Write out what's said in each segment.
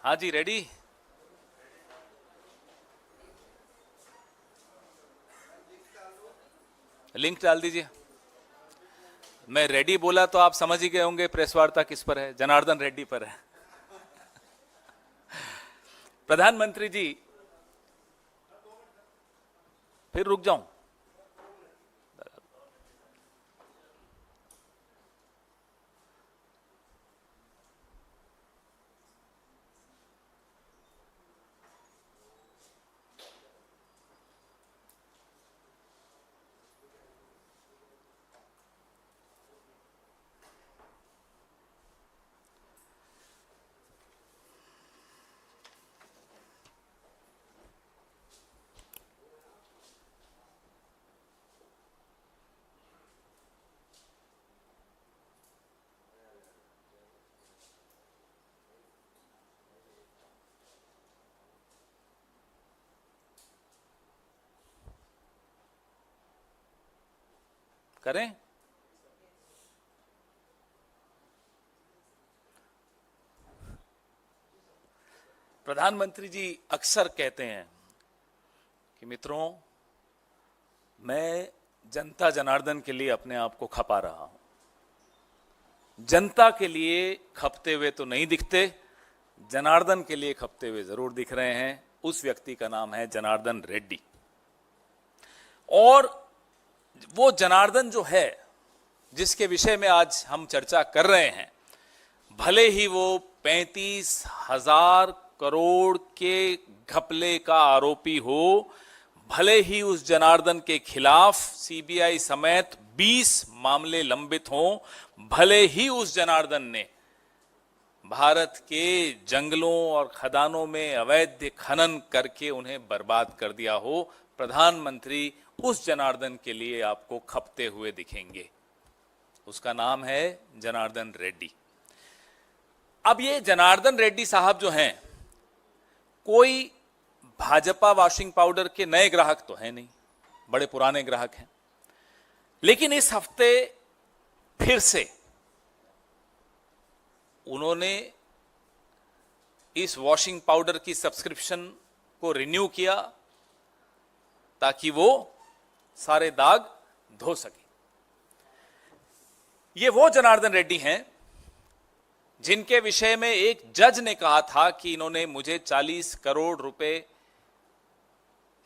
हाँ जी, ready. Link डाल दीजिए। मैं रेडी बोला तो आप समझ ही गए होंगे प्रेस वार्ता किस पर है, जनार्दन रेड्डी पर है। प्रधानमंत्री जी, फिर रुक जाऊं? करें? प्रधानमंत्री जी अक्सर कहते हैं कि मित्रों, मैं जनता जनार्दन के लिए अपने आप को खपा रहा हूं। जनता के लिए खपते हुए तो नहीं दिखते, जनार्दन के लिए खपते हुए जरूर दिख रहे हैं। उस व्यक्ति का नाम है जनार्दन रेड्डी। और वो जनार्दन जो है, जिसके विषय में आज हम चर्चा कर रहे हैं, भले ही वो 35,000 करोड़ के घपले का आरोपी हो, भले ही उस जनार्दन के खिलाफ सीबीआई समेत 20 मामले लंबित हों, भले ही उस जनार्दन ने भारत के जंगलों और खदानों में अवैध खनन करके उन्हें बर्बाद कर दिया हो, प्रधानमंत्री उस जनार्दन के लिए आपको खपते हुए दिखेंगे। उसका नाम है जनार्दन रेड्डी। अब ये जनार्दन रेड्डी साहब जो हैं, कोई भाजपा वॉशिंग पाउडर के नए ग्राहक तो हैं नहीं, बड़े पुराने ग्राहक हैं। लेकिन इस हफ्ते फिर से उन्होंने इस वॉशिंग पाउडर की सब्सक्रिप्शन को रिन्यू किया ताकि वो सारे दाग धो सके। ये वो जनार्दन रेड्डी हैं जिनके विषय में एक जज ने कहा था कि इन्होंने मुझे 40 करोड़ रुपए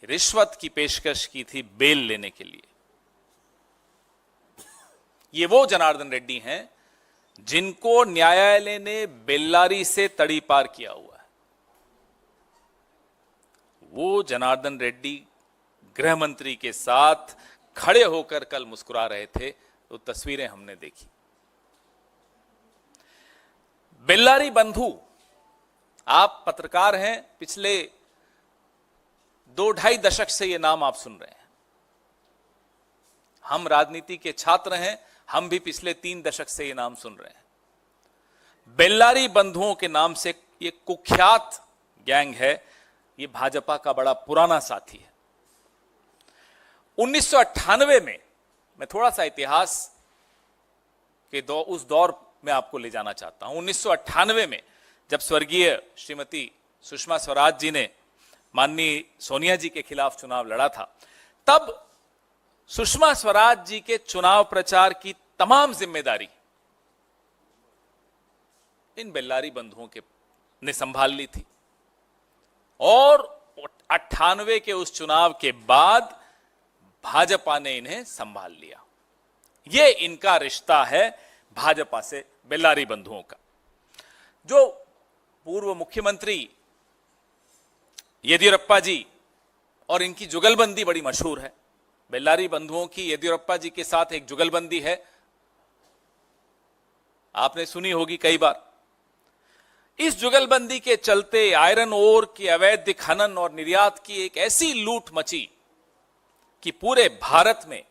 रिश्वत की पेशकश की थी बेल लेने के लिए। ये वो जनार्दन रेड्डी हैं जिनको न्यायालय ने बेल्लारी से तड़ी पार किया हुआ है। वो जनार्दन रेड्डी गृह मंत्री के साथ खड़े होकर कल मुस्कुरा रहे थे, तो तस्वीरें हमने देखी। बेल्लारी बंधु, आप पत्रकार हैं, पिछले 2-2.5 दशक से ये नाम आप सुन रहे हैं। हम राजनीति के छात्र हैं, हम भी पिछले 3 दशक से ये नाम सुन रहे हैं। बेल्लारी बंधुओं के नाम से ये कुख्यात गैंग है। ये भाजपा का बड़ा पुराना साथी है। 1998 में, मैं थोड़ा सा इतिहास के उस दौर में आपको ले जाना चाहता हूं। 1998 में जब स्वर्गीय श्रीमती सुषमा स्वराज जी ने माननीय सोनिया जी के खिलाफ चुनाव लड़ा था, तब सुषमा स्वराज जी के चुनाव प्रचार की तमाम जिम्मेदारी इन बेल्लारी बंधुओं के ने संभाल ली थी। और 98 के उस चुनाव के बाद भाजपा ने इन्हें संभाल लिया। यह इनका रिश्ता है भाजपा से, बेल्लारी बंधुओं का। जो पूर्व मुख्यमंत्री येदियुरप्पा जी और इनकी जुगलबंदी बड़ी मशहूर है। बेल्लारी बंधुओं की येदियुरप्पा जी के साथ एक जुगलबंदी है, आपने सुनी होगी कई बार। इस जुगलबंदी के चलते आयरन ओर के अवैध खनन और निर्यात की एक ऐसी लूट मची कि पूरे भारत में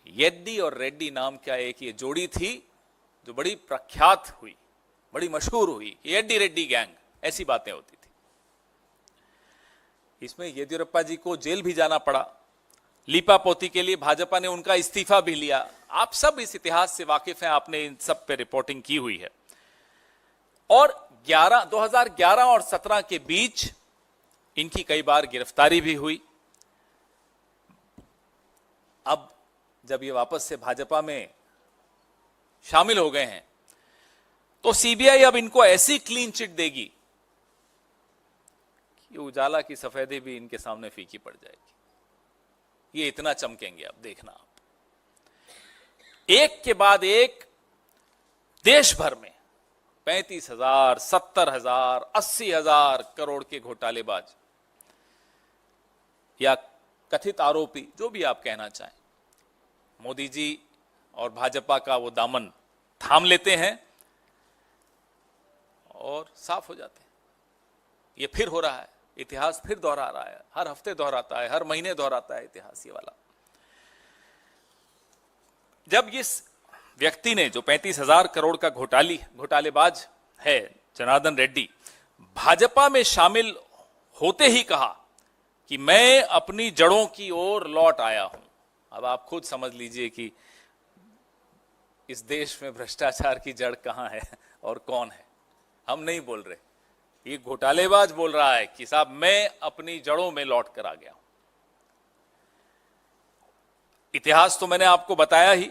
येद्दी और रेड्डी नाम का एक ये जोड़ी थी जो बड़ी प्रख्यात हुई, बड़ी मशहूर हुई। येद्दी रेड्डी गैंग, ऐसी बातें होती थी। इसमें येदियुरप्पा जी को जेल भी जाना पड़ा। लीपापोती के लिए भाजपा ने उनका इस्तीफा भी लिया। आप सब इस इतिहास से वाकिफ हैं, आपने इन सब पे रिपोर्टिंग की हुई है। और 2011 और 17 के बीच इनकी कई बार गिरफ्तारी भी हुई। अब जब ये वापस से भाजपा में शामिल हो गए हैं तो सीबीआई अब इनको ऐसी क्लीन चिट देगी कि उजाला की सफेदी भी इनके सामने फीकी पड़ जाएगी। ये इतना चमकेंगे, अब देखना आप। एक के बाद एक देश भर में 35,000, 70,000, 80,000 करोड़ के घोटालेबाज या कथित आरोपी, जो भी आप कहना चाहें, मोदी जी और भाजपा का वो दामन थाम लेते हैं और साफ हो जाते हैं। ये फिर हो रहा है, इतिहास फिर दोहरा रहा है, हर हफ्ते दोहराता है, हर महीने दोहराता है इतिहास ये वाला। जब इस व्यक्ति ने, जो 35,000 करोड़ का घोटालेबाज है जनार्दन रेड्डी, भाजपा में शामिल होते ही कहा कि मैं अपनी जड़ों की ओर लौट आया हूं। अब आप खुद समझ लीजिए कि इस देश में भ्रष्टाचार की जड़ कहां है और कौन है। हम नहीं बोल रहे, ये घोटालेबाज बोल रहा है कि साहब मैं अपनी जड़ों में लौट कर आ गया हूं। इतिहास तो मैंने आपको बताया ही,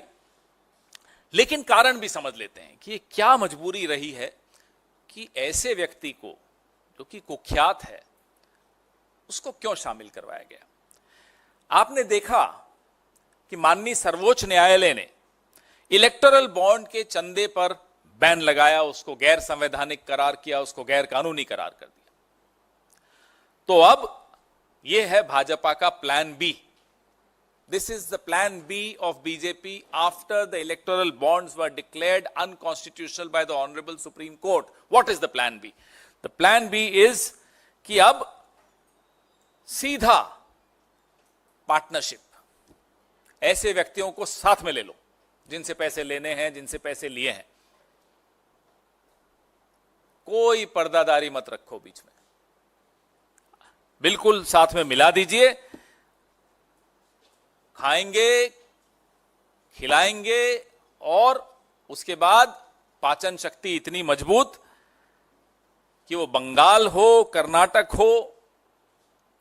लेकिन कारण भी समझ लेते हैं कि क्या मजबूरी रही है कि ऐसे व्यक्ति को, जो कि कुख्यात है, उसको क्यों शामिल करवाया गया। आपने देखा कि माननीय सर्वोच्च न्यायालय ने इलेक्टोरल बॉन्ड के चंदे पर बैन लगाया, उसको गैर संवैधानिक करार किया, उसको गैर कानूनी करार कर दिया। तो अब यह है भाजपा का plan B. This is the plan B of BJP after the electoral bonds were declared unconstitutional by the Honorable Supreme Court. What is the plan B? The plan B is कि अब सीधा पार्टनरशिप, ऐसे व्यक्तियों को साथ में ले लो जिनसे पैसे लेने हैं, जिनसे पैसे लिए हैं। कोई पर्दादारी मत रखो बीच में, बिल्कुल साथ में मिला दीजिए। खाएंगे, खिलाएंगे और उसके बाद पाचन शक्ति इतनी मजबूत कि वो बंगाल हो, कर्नाटक हो,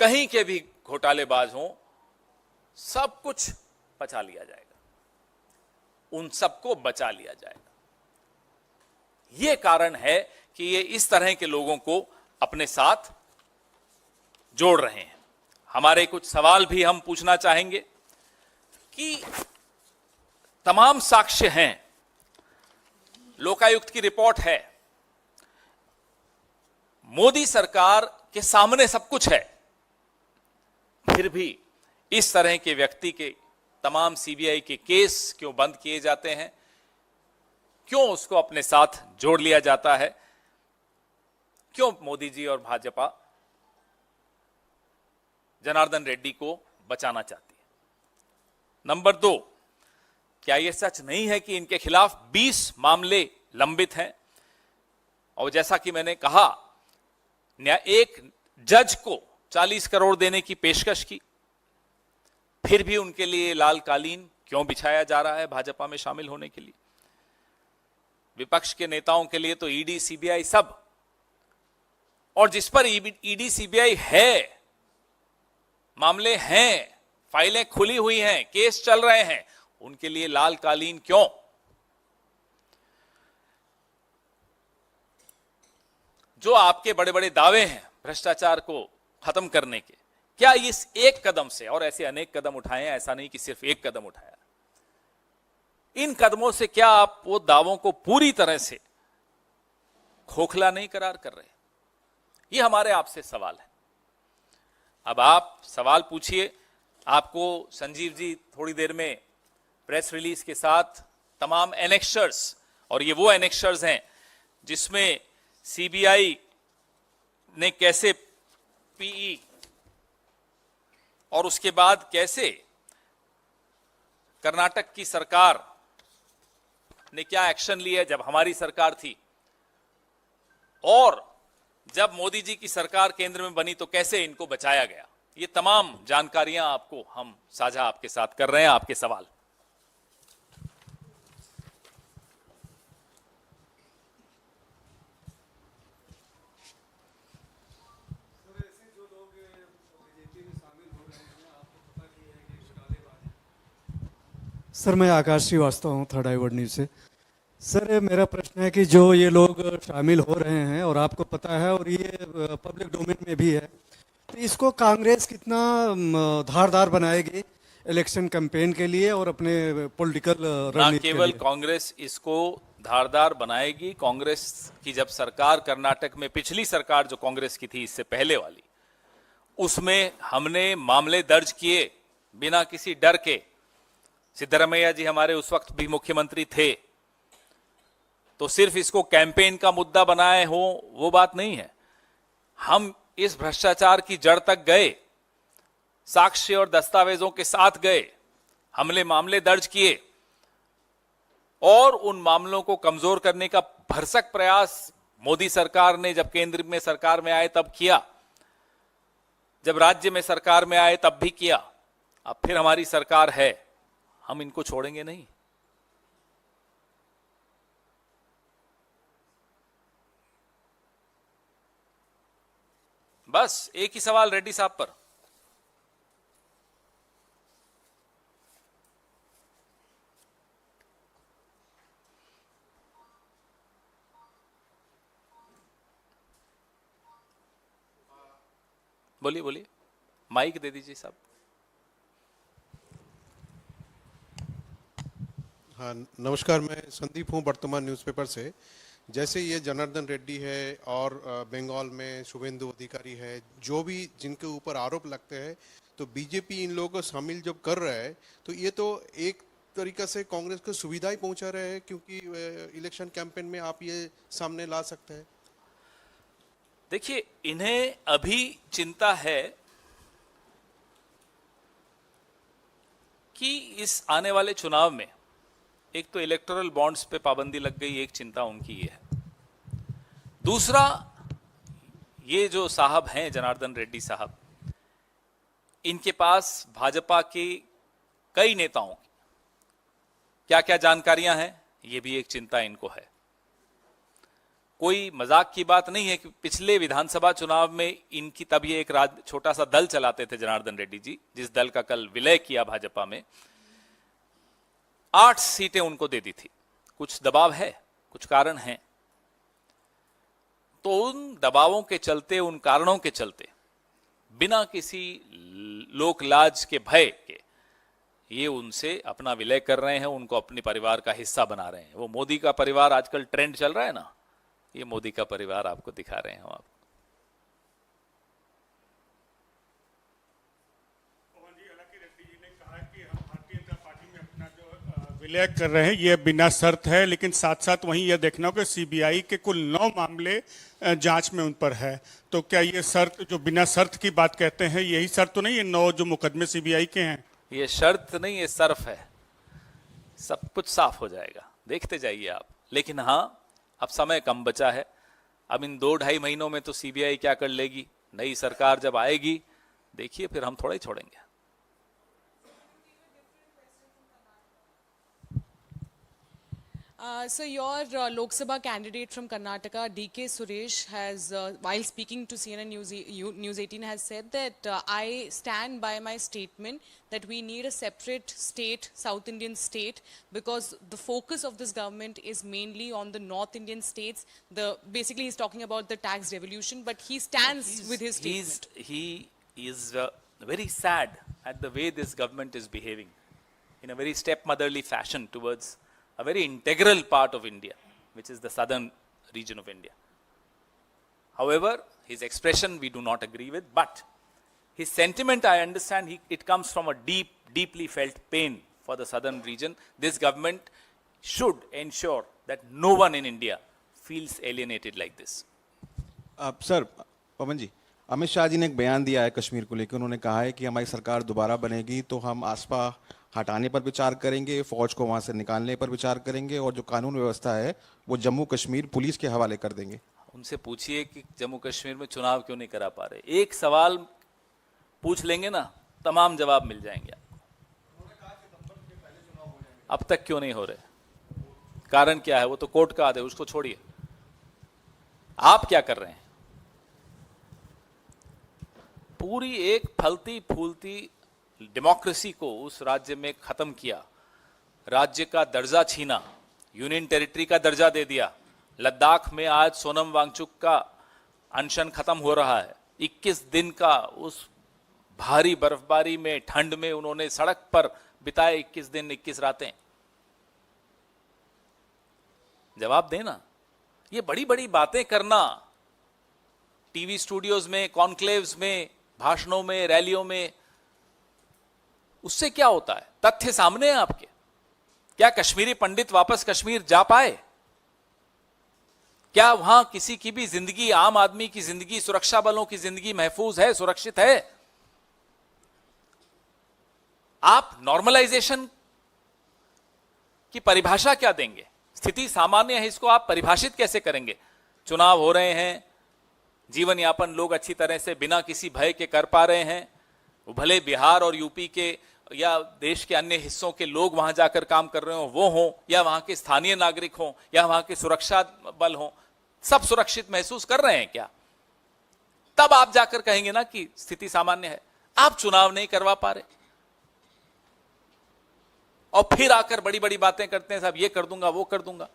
कहीं के भी घोटालेबाज हो, सब कुछ पचा लिया जाएगा, उन सबको बचा लिया जाएगा। यह कारण है कि ये इस तरह के लोगों को अपने साथ जोड़ रहे हैं। हमारे कुछ सवाल भी हम पूछना चाहेंगे कि तमाम साक्ष्य हैं, लोकायुक्त की रिपोर्ट है, मोदी सरकार के सामने सब कुछ है, फिर भी इस तरह के व्यक्ति के तमाम सीबीआई के केस क्यों बंद किए जाते हैं, क्यों उसको अपने साथ जोड़ लिया जाता है, क्यों मोदी जी और भाजपा जनार्दन रेड्डी को बचाना चाहती है। नंबर 2, क्या यह सच नहीं है कि इनके खिलाफ 20 मामले लंबित हैं? और जैसा कि मैंने कहा, एक जज को 40 करोड़ देने की पेशकश की, फिर भी उनके लिए लाल कालीन क्यों बिछाया जा रहा है भाजपा में शामिल होने के लिए? विपक्ष के नेताओं के लिए तो ईडी, सीबीआई सब, और जिस पर ईडी, सीबीआई है, मामले हैं, फाइलें खुली हुई हैं, केस चल रहे हैं, उनके लिए लाल कालीन क्यों? जो आपके बड़े बड़े दावे हैं भ्रष्टाचार को खत्म करने के, क्या इस एक कदम से, और ऐसे अनेक कदम उठाए हैं, ऐसा नहीं कि सिर्फ एक कदम उठाया, इन कदमों से क्या आप वो दावों को पूरी तरह से खोखला नहीं करार कर रहे? ये हमारे आपसे सवाल है। अब आप सवाल पूछिए, आपको संजीव जी थोड़ी देर में प्रेस रिलीज के साथ तमाम एनेक्शर्स, और ये वो एनेक्शर्स हैं जिसमें सीबीआई ने कैसे पीई और उसके बाद कैसे कर्नाटक की सरकार ने क्या एक्शन लिया जब हमारी सरकार थी, और जब मोदी जी की सरकार केंद्र में बनी तो कैसे इनको बचाया गया। ये तमाम जानकारियां आपको हम साझा आपके साथ कर रहे हैं। आपके सवाल। सर मैं आकाश श्रीवास्तव हूँ थर्ड आई वर्ल्ड न्यूज़ से। सर मेरा प्रश्न है कि जो ये लोग शामिल हो रहे हैं और आपको पता है और ये पब्लिक डोमेन में भी है, तो इसको कांग्रेस कितना धारदार बनाएगी इलेक्शन कैंपेन के लिए और अपने पॉलिटिकल ना रणनीति के केवल लिए? कांग्रेस इसको धारदार बनाएगी, कांग्रेस की जब सरकार कर्नाटक में, पिछली सरकार जो कांग्रेस की थी इससे पहले वाली, उसमें हमने मामले दर्ज किए बिना किसी डर के। सिद्धरामैया जी हमारे उस वक्त भी मुख्यमंत्री थे, तो सिर्फ इसको कैंपेन का मुद्दा बनाए हो वो बात नहीं है। हम इस भ्रष्टाचार की जड़ तक गए, साक्ष्य और दस्तावेजों के साथ गए, हमने मामले दर्ज किए और उन मामलों को कमजोर करने का भरसक प्रयास मोदी सरकार ने जब केंद्र में सरकार में आए तब किया, जब राज्य में सरकार में आए तब भी किया, अब फिर हमारी सरकार है, हम इनको छोड़ेंगे नहीं। बस एक ही सवाल रेड्डी साहब पर। बोलिए बोलिए, माइक दे दीजिए साहब। हाँ नमस्कार, मैं संदीप हूँ वर्तमान न्यूज़पेपर से। जैसे ये जनार्दन रेड्डी है और बंगाल में शुभेंदु अधिकारी है, जो भी जिनके ऊपर आरोप लगते हैं, तो बीजेपी इन लोगों को शामिल जब कर रहा है तो ये तो एक तरीका से कांग्रेस को सुविधा ही पहुंचा रहे हैं, क्योंकि इलेक्शन कैंपेन में आप ये सामने ला सकते हैं। देखिए, इन्हें अभी चिंता है कि इस आने वाले चुनाव में एक तो इलेक्टोरल बॉन्ड्स पे पाबंदी लग गई, एक चिंता उनकी ये है। दूसरा, ये जो साहब हैं जनार्दन रेड्डी साहब, इनके पास भाजपा के कई नेताओं की क्या क्या जानकारियां हैं, ये भी एक चिंता इनको है। कोई मजाक की बात नहीं है कि पिछले विधानसभा चुनाव में इनकी, तब ये एक छोटा सा दल चलाते थे जनार्दन रेड्डी जी, जिस दल का कल विलय किया भाजपा में, 8 सीटें उनको दे दी थी। कुछ दबाव है, कुछ कारण हैं, तो उन दबावों के चलते, उन कारणों के चलते, बिना किसी लोक लाज के भय के ये उनसे अपना विलय कर रहे हैं, उनको अपने परिवार का हिस्सा बना रहे हैं। वो मोदी का परिवार आजकल ट्रेंड चल रहा है ना, ये मोदी का परिवार आपको दिखा रहे हैं हम आपको। विलय कर रहे हैं, ये बिना शर्त है, लेकिन साथ साथ वहीं यह देखना होगा सीबीआई के कुल 9 मामले जांच में उन पर है। तो क्या ये शर्त, जो बिना शर्त की बात कहते हैं, यही शर्त तो नहीं है 9 जो मुकदमे सीबीआई के हैं? ये शर्त नहीं, ये सर्फ है, सब कुछ साफ हो जाएगा, देखते जाइए आप। लेकिन हाँ, अब समय कम बचा है। अब इन 2-2.5 महीनों में तो सीबीआई क्या कर लेगी, नई सरकार जब आएगी देखिए, फिर हम थोड़ा ही छोड़ेंगे। So your Lok Sabha candidate from Karnataka, DK Suresh, has, while speaking to CNN News 18, has said that I stand by my statement that we need a separate state, South Indian state, because the focus of this government is mainly on the North Indian states. Basically, he's talking about the tax revolution, but he stands with his statement. He is very sad at the way this government is behaving in a very stepmotherly fashion towards a very integral part of India, which is the southern region of India. However, his expression we do not agree with, but his sentiment, I understand, it comes from a deeply felt pain for the southern region. This government should ensure that no one in India feels alienated like this. Sir, Pavan ji, Amit Shah ji ने एक बयान दिया है कश्मीर को लेकर। उन्होंने कहा है कि हमारी सरकार दोबारा बनेगी तो हम आसपा हटाने पर विचार करेंगे, फौज को वहां से निकालने पर विचार करेंगे, और जो कानून व्यवस्था है वो जम्मू कश्मीर पुलिस के हवाले कर देंगे। उनसे पूछिए कि जम्मू कश्मीर में चुनाव क्यों नहीं करा पा रहे। एक सवाल पूछ लेंगे ना, तमाम जवाब मिल जाएंगे आपको। अब तक क्यों नहीं हो रहे, कारण क्या है, वो तो कोर्ट का आदेश, उसको छोड़िए। आप क्या कर रहे हैं? पूरी एक फलती फूलती डेमोक्रेसी को उस राज्य में खत्म किया, राज्य का दर्जा छीना, यूनियन टेरिटरी का दर्जा दे दिया। लद्दाख में आज सोनम वांगचुक का अनशन खत्म हो रहा है। 21 दिन का उस भारी बर्फबारी में, ठंड में उन्होंने सड़क पर बिताए 21 दिन 21 रातें। जवाब देना। ये बड़ी बड़ी बातें करना टीवी स्टूडियोज में, कॉन्क्लेव्स में, भाषणों में, रैलियों में, उससे क्या होता है? तथ्य सामने हैं आपके। क्या कश्मीरी पंडित वापस कश्मीर जा पाए? क्या वहां किसी की भी जिंदगी, आम आदमी की जिंदगी, सुरक्षा बलों की जिंदगी महफूज है, सुरक्षित है? आप नॉर्मलाइजेशन की परिभाषा क्या देंगे? स्थिति सामान्य है, इसको आप परिभाषित कैसे करेंगे? चुनाव हो रहे हैं, जीवन यापन लोग अच्छी तरह से बिना किसी भय के कर पा रहे हैं। वो भले बिहार और यूपी के या देश के अन्य हिस्सों के लोग वहां जाकर काम कर रहे हो, वो हों, या वहां के स्थानीय नागरिक हों, या वहां के सुरक्षा बल हों, सब सुरक्षित महसूस कर रहे हैं क्या? तब आप जाकर कहेंगे ना कि स्थिति सामान्य है। आप चुनाव नहीं करवा पा रहे और फिर आकर बड़ी बड़ी बातें करते हैं, साहब ये कर दूंगा, वो कर दूंगा।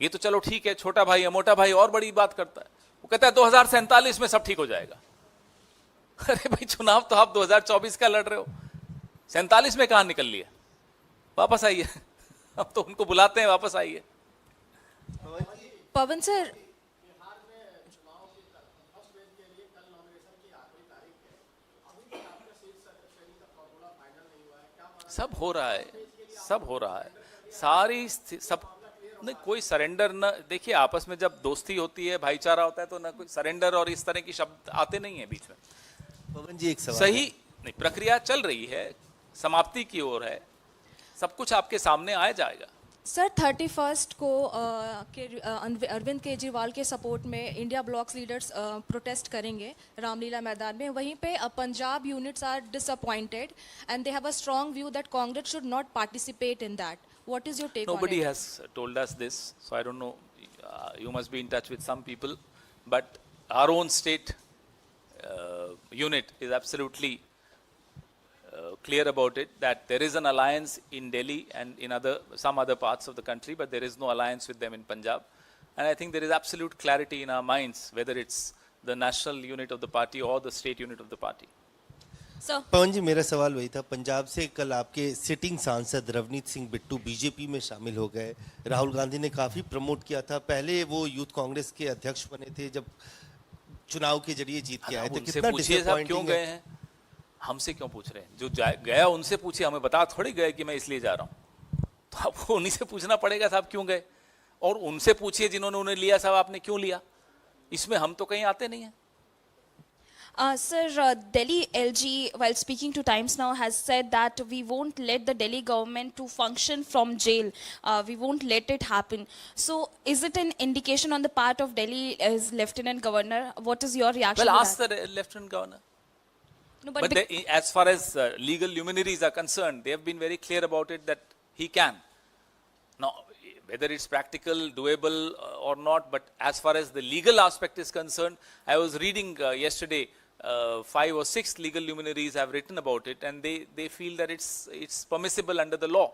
ये तो चलो ठीक है, छोटा भाई है, मोटा भाई और बड़ी बात करता है। वो कहता है 2047 में सब ठीक हो जाएगा। अरे भाई, चुनाव तो आप 2024 का लड़ रहे हो, 47 में कहां निकल लिया? वापस आइए। अब तो उनको बुलाते हैं, वापस आइए। पवन सर, सब हो रहा है, सब हो रहा है, सारी सब नहीं, कोई सरेंडर न। देखिए, आपस में जब दोस्ती होती है, भाईचारा होता है, तो ना कोई सरेंडर और इस तरह की शब्द आते नहीं है बीच में। पवन जी, एक सवाल सही है। नहीं, प्रक्रिया चल रही है, समाप्ति की ओर है, सब कुछ आपके सामने आ जाएगा। सर 31 को अरविंद केजरीवाल के सपोर्ट में इंडिया ब्लॉक्स लीडर्स प्रोटेस्ट करेंगे रामलीला मैदान में। वहीं पे Punjab units are disappointed and they have a strong view that Congress should not participate in that. What is your take on it? Nobody has told us this, so I don't know. You must be in touch with some people, but our own state unit is absolutely clear about it, that there is an alliance in Delhi and in some other parts of the country, but there is no alliance with them in Punjab. And I think there is absolute clarity in our minds whether it's the national unit of the party or the state unit of the party. Sir Pavan ji, मेरा सवाल वही था। पंजाब से कल आपके sitting सांसद Ravneet Singh Bittu BJP में शामिल हो गए। राहुल गांधी ने काफी प्रमोट किया था। पहले वो यूथ कांग्रेस के अध्यक्ष बने थे जब चुनाव के जरिए जीत के आए थे। उनसे कितना पूछिए साहब क्यों डिसअपॉइंटिंग गए है? हैं? हमसे क्यों पूछ रहे हैं? जो गया उनसे पूछिए, हमें बता थोड़ी गए कि मैं इसलिए जा रहा हूं। तो आपको उन्हीं से पूछना पड़ेगा साहब क्यों गए, और उनसे पूछिए जिन्होंने उन्हें लिया, साहब आपने क्यों लिया। इसमें हम तो कहीं आते नहीं हैं। Sir, Delhi LG, while speaking to Times Now, has said that we won't let the Delhi government to function from jail. We won't let it happen. So, is it an indication on the part of Delhi as Lieutenant Governor? What is your reaction Well, to ask that? the Lieutenant Governor. No, But as far as legal luminaries are concerned, they have been very clear about it that he can. Now, whether it's practical, doable or not, but as far as the legal aspect is concerned, I was reading yesterday, 5 or 6 legal luminaries have written about it, and they feel that it's permissible under the law.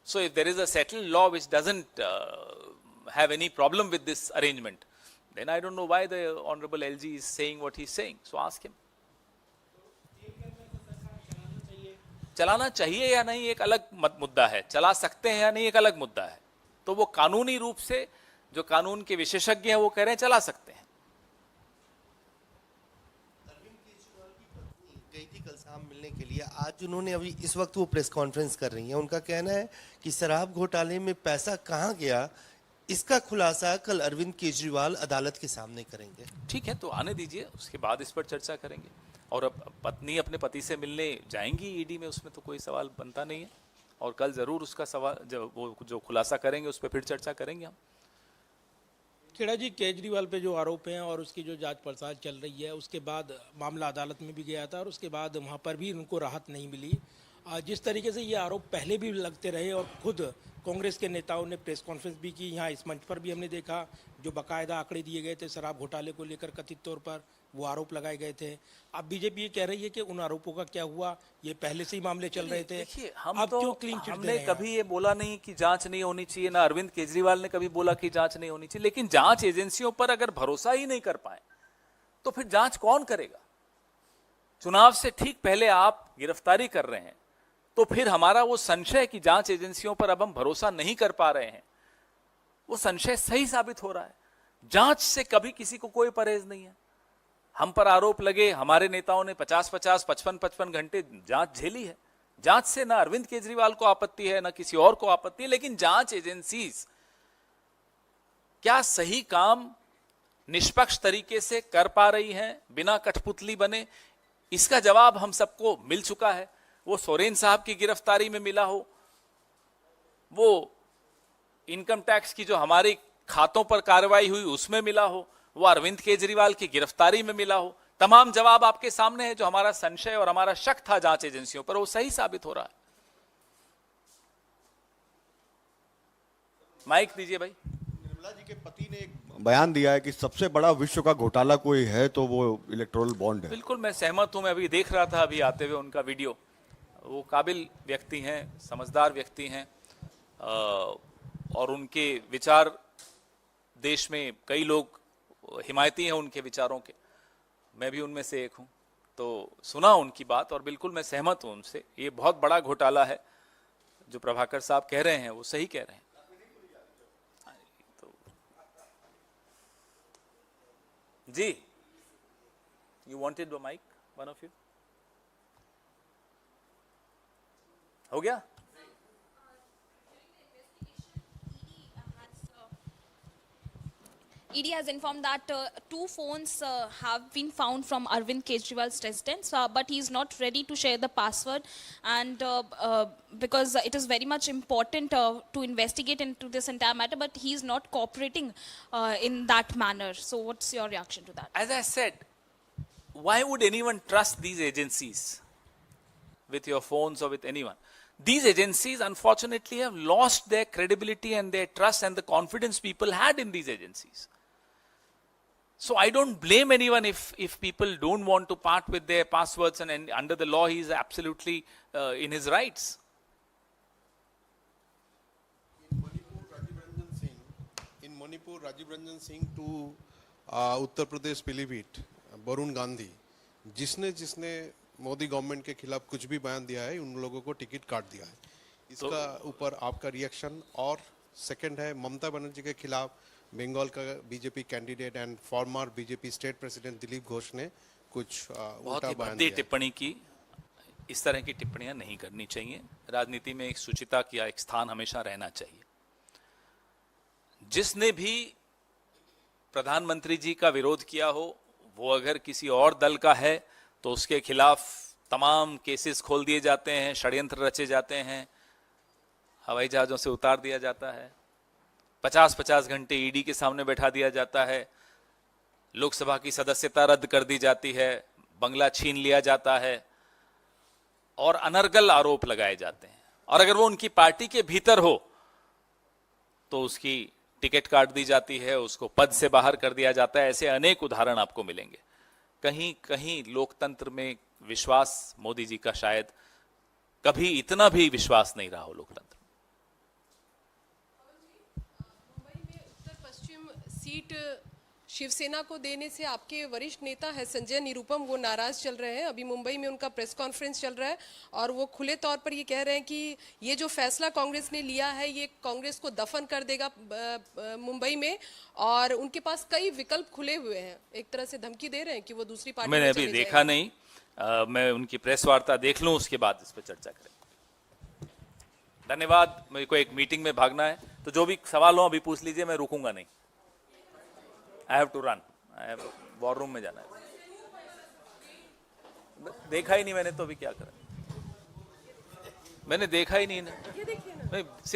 So if there is a settled law which doesn't have any problem with this arrangement, then I don't know why the Honorable LG is saying what he's saying. So ask him. चलाना चाहिए या नहीं एक अलग मुद्दा है, चला सकते हैं या नहीं एक अलग मुद्दा है। तो वो कानूनी रूप से जो कानून के विशेषज्ञ हैं वो कह रहे हैं चला सकते हैं। अरविंद केजरीवाल की पत्नी गई थी कल शाम मिलने के लिए। आज उन्होंने अभी इस वक्त वो प्रेस कॉन्फ्रेंस कर रही हैं। उनका कहना है कि शराब घोटाले में पैसा कहाँ गया, इसका खुलासा कल अरविंद केजरीवाल अदालत के सामने करेंगे। ठीक है, तो आने दीजिए, उसके बाद इस पर चर्चा करेंगे। और अब पत्नी अपने पति से मिलने जाएंगी ईडी में, उसमें तो कोई सवाल बनता नहीं है। और कल जरूर उसका सवाल जो खुलासा करेंगे उस पर फिर चर्चा करेंगे हम। खेड़ा जी, केजरीवाल पे जो आरोप हैं और उसकी जो जांच पड़ताल चल रही है, उसके बाद मामला अदालत में भी गया था और उसके बाद वहाँ पर भी उनको राहत नहीं मिली। जिस तरीके से ये आरोप पहले भी लगते रहे और खुद कांग्रेस के नेताओं ने प्रेस कॉन्फ्रेंस भी की, यहाँ इस मंच पर भी हमने देखा, जो बाकायदा आंकड़े दिए गए थे शराब घोटाले को लेकर कथित तौर पर, वो आरोप लगाए गए थे। अब बीजेपी ये कह रही है कि उन आरोपों का क्या हुआ, ये पहले से ही मामले चल रहे थे। देखिए, हम अब तो क्यों क्लीन चिट दे हमने रहे हैं? कभी ये बोला नहीं कि जांच नहीं होनी चाहिए, ना अरविंद केजरीवाल ने कभी बोला कि जांच नहीं होनी चाहिए, लेकिन जांच एजेंसियों पर अगर भरोसा ही नहीं कर पाए तो फिर जांच कौन करेगा? चुनाव से ठीक पहले आप गिरफ्तारी कर रहे हैं, तो फिर हमारा वो संशय कि जांच एजेंसियों पर अब हम भरोसा नहीं कर पा रहे हैं, वो संशय सही साबित हो रहा है। जांच से कभी किसी को कोई परहेज नहीं है। हम पर आरोप लगे, हमारे नेताओं ने 50-50, 55-55 घंटे जांच झेली है। जांच से ना अरविंद केजरीवाल को आपत्ति है, ना किसी और को आपत्ति है, लेकिन जांच एजेंसीज क्या सही काम निष्पक्ष तरीके से कर पा रही हैं बिना कठपुतली बने? इसका जवाब हम सबको मिल चुका है। वो सोरेन साहब की गिरफ्तारी में मिला हो, वो इनकम टैक्स की जो हमारे खातों पर कार्रवाई हुई उसमें मिला हो, वो अरविंद केजरीवाल की गिरफ्तारी में मिला हो, तमाम जवाब आपके सामने है। जो हमारा संशय और हमारा शक था जांच एजेंसियों पर, वो सही साबित हो रहा है। माइक दीजिए भाई। निर्मला जी के पति ने एक बयान दिया है कि सबसे बड़ा विश्व का घोटाला कोई है तो वो इलेक्टोरल बॉन्ड है। बिल्कुल मैं सहमत हूं। मैं अभी देख रहा था अभी आते हुए उनका वीडियो। वो काबिल व्यक्ति हैं, समझदार व्यक्ति हैं, और उनके विचार देश में कई लोग हिमायती हैं उनके विचारों के। मैं भी उनमें से एक हूं। तो सुना उनकी बात और बिल्कुल मैं सहमत हूं उनसे। ये बहुत बड़ा घोटाला है। जो प्रभाकर साहब कह रहे हैं वो सही कह रहे हैं। तो जी, you wanted the mic, one of you? हो गया? ED has informed that 2 phones have been found from Arvind Kejriwal's residence, but he is not ready to share the password, and because it is very much important to investigate into this entire matter, but he is not cooperating in that manner. So what's your reaction to that? As I said, why would anyone trust these agencies with your phones or with anyone? These agencies unfortunately have lost their credibility and their trust and the confidence people had in these agencies. So I don't blame anyone if people don't want to part with their passwords, and under the law he is absolutely in his rights. In Manipur, Rajiv Ranjan Singh to Uttar Pradesh Pilibhit, Varun Gandhi, जिसने Modi government के खिलाफ कुछ भी बयान दिया है, उन लोगों को टिकट काट दिया है। इसका ऊपर आपका रिएक्शन? और सेकंड है ममता बनर्जी के खिलाफ बंगाल का BJP candidate and farmer BJP state president Dilip Ghosh ने कुछ बहुत उल्टा ही बयान भद्दी दिया। टिप्पणी की। इस तरह की टिप्पणियां नहीं करनी चाहिए। राजनीति में एक शुचिता का एक स्थान हमेशा रहना चाहिए। जिसने भी प्रधानमंत्री जी का विरोध किया हो, वो अगर किसी और दल का है तो उसके खिलाफ तमाम केसेस खोल दिए जाते हैं, षड्यंत्र रचे जाते हैं, हवाई जहाजों से उतार दिया जाता है, 50-50 घंटे ईडी के सामने बैठा दिया जाता है, लोकसभा की सदस्यता रद्द कर दी जाती है, बंगला छीन लिया जाता है और अनर्गल आरोप लगाए जाते हैं। और अगर वो उनकी पार्टी के भीतर हो तो उसकी टिकट काट दी जाती है, उसको पद से बाहर कर दिया जाता है। ऐसे अनेक उदाहरण आपको मिलेंगे। कहीं कहीं लोकतंत्र में विश्वास मोदी जी का शायद कभी इतना भी विश्वास नहीं रहा हो लोकतंत्र। मुंबई में उत्तर पश्चिम सीट शिवसेना को देने से आपके वरिष्ठ नेता है संजय निरुपम, वो नाराज चल रहे हैं। अभी मुंबई में उनका प्रेस कॉन्फ्रेंस चल रहा है और वो खुले तौर पर ये कह रहे हैं कि ये जो फैसला कांग्रेस ने लिया है ये कांग्रेस को दफन कर देगा मुंबई में, और उनके पास कई विकल्प खुले हुए हैं। एक तरह से धमकी दे रहे हैं कि वो दूसरी पार्टी मैंने में अभी चले देखा जाएंगे। नहीं, मैं उनकी प्रेस वार्ता देख लूं, उसके बाद इस पर चर्चा करें। धन्यवाद। मेरे को एक मीटिंग में भागना है, तो जो भी सवाल हो अभी पूछ लीजिए, मैं रुकूंगा नहीं। I have to run, I have war room में जाना है। देखा ही नहीं मैंने, तो अभी क्या करें? मैंने देखा ही नहीं ना, मैं सिर्फ